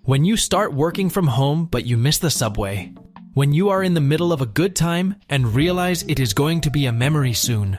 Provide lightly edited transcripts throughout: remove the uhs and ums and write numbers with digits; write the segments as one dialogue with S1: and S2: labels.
S1: When you start working from home but you miss the subway. When you are in the middle of a good time and realize it is going to be a memory soon.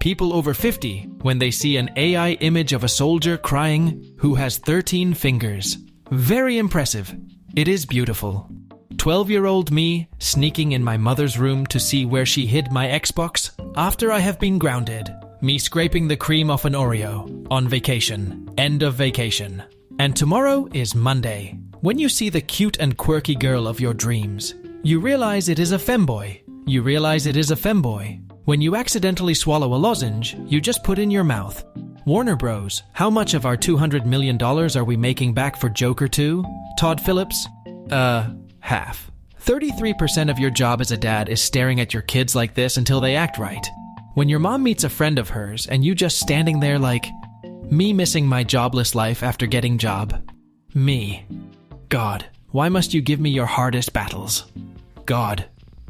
S1: People over 50 when they see an AI image of a soldier crying who has 13 fingers. Very impressive. It is beautiful. 12-year-old me sneaking in my mother's room to see where she hid my Xbox after I have been grounded. Me scraping the cream off an Oreo. On vacation. End of vacation. And tomorrow is Monday. When you see the cute and quirky girl of your dreams. You realize it is a femboy. You realize it is a femboy. When you accidentally swallow a lozenge, you just put in your mouth. Warner Bros., how much of our $200 million are we making back for Joker 2? Todd Phillips? Half. 33% of your job as a dad is staring at your kids like this until they act right. When your mom meets a friend of hers and you just standing there like, me missing my jobless life after getting job. Me. God, why must you give me your hardest battles? God.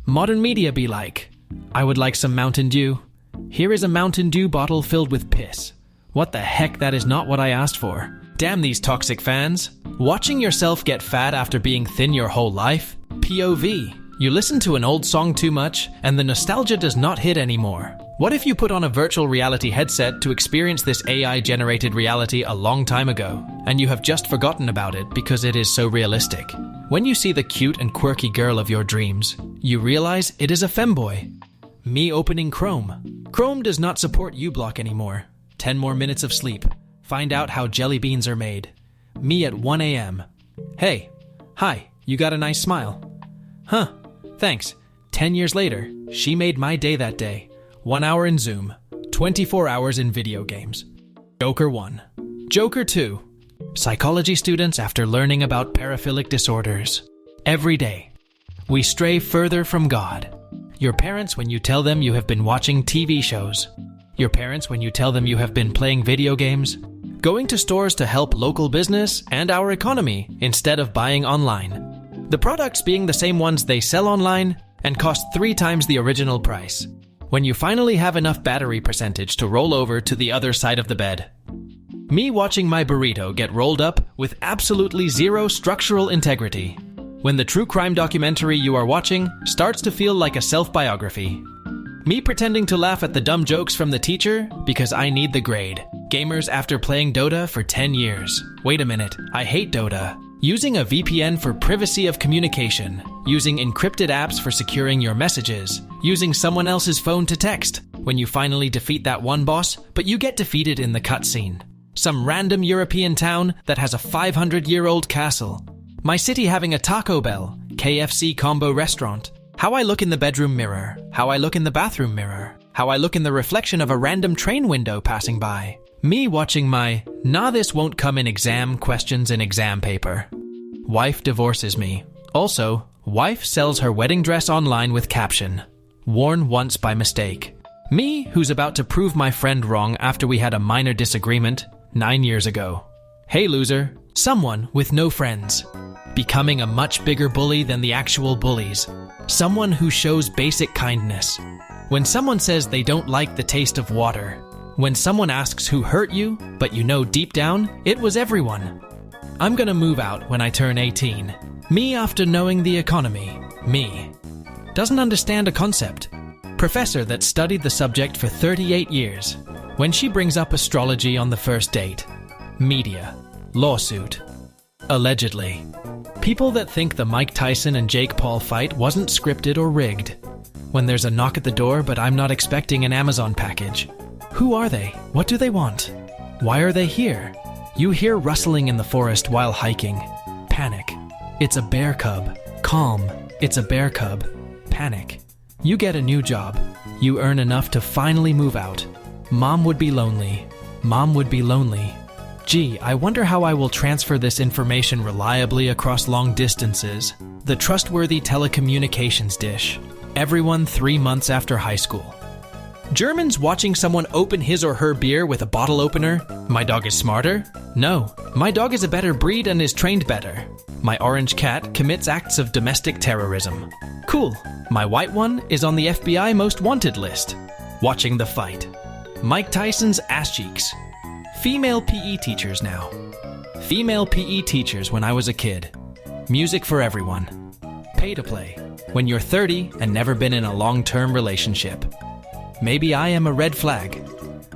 S1: Modern media be like, I would like some Mountain Dew. Here is a Mountain Dew bottle filled with piss. What the heck, that is not what I asked for. Damn these toxic fans. Watching yourself get fat after being thin your whole life? POV. You listen to an old song too much, and the nostalgia does not hit anymore. What if you put on a virtual reality headset to experience this AI-generated reality a long time ago, and you have just forgotten about it because it is so realistic? When you see the cute and quirky girl of your dreams, you realize it is a femboy. Me opening Chrome. Chrome does not support uBlock anymore. 10 more minutes of sleep. Find out how jelly beans are made. Me at 1 a.m. Hey. Hi, you got a nice smile. Huh, thanks. 10 years later, she made my day that day. 1 hour in Zoom. 24 hours in video games. Joker 1. Joker 2. Psychology students after learning about paraphilic disorders. Every day, we stray further from God. Your parents when you tell them you have been watching TV shows. Your parents when you tell them you have been playing video games. Going to stores to help local business and our economy instead of buying online. The products being the same ones they sell online and cost 3 times the original price. When you finally have enough battery percentage to roll over to the other side of the bed. Me watching my burrito get rolled up with absolutely zero structural integrity. When the true crime documentary you are watching starts to feel like a self-biography. Me pretending to laugh at the dumb jokes from the teacher because I need the grade. Gamers after playing Dota for 10 years. Wait a minute, I hate Dota. Using a VPN for privacy of communication. Using encrypted apps for securing your messages. Using someone else's phone to text. When you finally defeat that one boss, but you get defeated in the cutscene. Some random European town that has a 500-year-old castle. My city having a Taco Bell, KFC combo restaurant. How I look in the bedroom mirror. How I look in the bathroom mirror. How I look in the reflection of a random train window passing by. Me watching my, nah this won't come in exam questions in exam paper. Wife divorces me. Also, wife sells her wedding dress online with caption, worn once by mistake. Me who's about to prove my friend wrong after we had a minor disagreement 9 years ago. Hey loser, someone with no friends. Becoming a much bigger bully than the actual bullies. Someone who shows basic kindness. When someone says they don't like the taste of water. When someone asks who hurt you, but you know deep down, it was everyone. I'm gonna move out when I turn 18. Me after knowing the economy. Me. Doesn't understand a concept. Professor that studied the subject for 38 years. When she brings up astrology on the first date. Media. Lawsuit. Allegedly. People that think the Mike Tyson and Jake Paul fight wasn't scripted or rigged. When there's a knock at the door but I'm not expecting an Amazon package. Who are they? What do they want? Why are they here? You hear rustling in the forest while hiking. Panic. It's a bear cub. Calm. It's a bear cub. Panic. You get a new job. You earn enough to finally move out. Mom would be lonely. Mom would be lonely. Gee, I wonder how I will transfer this information reliably across long distances. The trustworthy telecommunications dish. Everyone 3 months after high school. Germans watching someone open his or her beer with a bottle opener. My dog is smarter? No, my dog is a better breed and is trained better. My orange cat commits acts of domestic terrorism. Cool. My white one is on the FBI most wanted list. Watching the fight. Mike Tyson's ass cheeks. Female PE teachers now. Female PE teachers when I was a kid. Music for everyone. Pay to play. When you're 30 and never been in a long-term relationship. Maybe I am a red flag.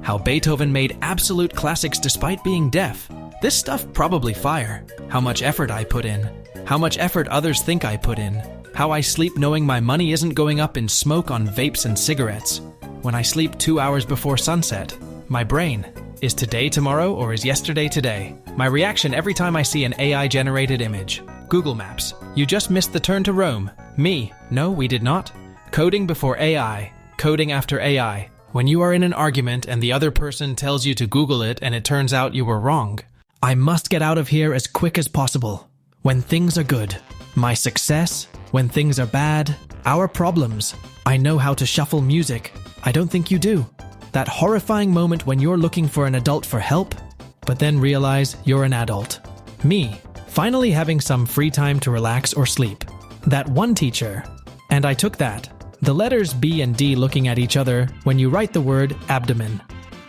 S1: How Beethoven made absolute classics despite being deaf. This stuff probably fire. How much effort I put in. How much effort others think I put in. How I sleep knowing my money isn't going up in smoke on vapes and cigarettes. When I sleep 2 hours before sunset. My brain. Is today tomorrow or is yesterday today? My reaction every time I see an AI-generated image. Google Maps. You just missed the turn to Rome. Me. No, we did not. Coding before AI. Coding after AI. When you are in an argument and the other person tells you to Google it and it turns out you were wrong. I must get out of here as quick as possible. When things are good. My success. When things are bad. Our problems. I know how to shuffle music. I don't think you do. That horrifying moment when you're looking for an adult for help, but then realize you're an adult. Me, finally having some free time to relax or sleep. That one teacher. And I took that. The letters B and D looking at each other when you write the word abdomen.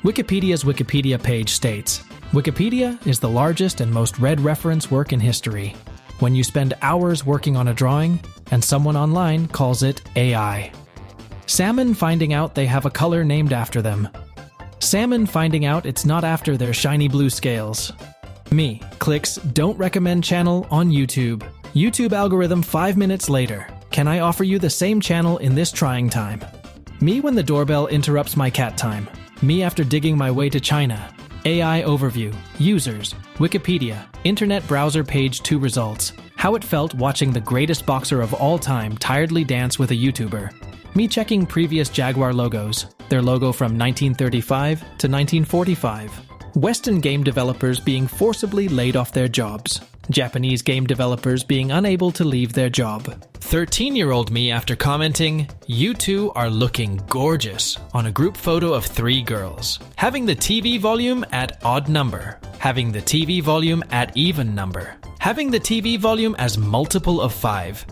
S1: Wikipedia's Wikipedia page states, Wikipedia is the largest and most read reference work in history. When you spend hours working on a drawing, and someone online calls it AI. Salmon finding out they have a color named after them. Salmon finding out it's not after their shiny blue scales. Me, clicks don't recommend channel on YouTube. YouTube algorithm 5 minutes later. Can I offer you the same channel in this trying time? Me when the doorbell interrupts my cat time. Me after digging my way to China. AI overview. Users. Wikipedia. Internet browser page 2 results. How it felt watching the greatest boxer of all time tiredly dance with a YouTuber. Me checking previous Jaguar logos, their logo from 1935 to 1945. Western game developers being forcibly laid off their jobs. Japanese game developers being unable to leave their job. 13-year-old me after commenting, "You two are looking gorgeous," on a group photo of 3 girls. Having the TV volume at odd number. Having the TV volume at even number. Having the TV volume as multiple of 5.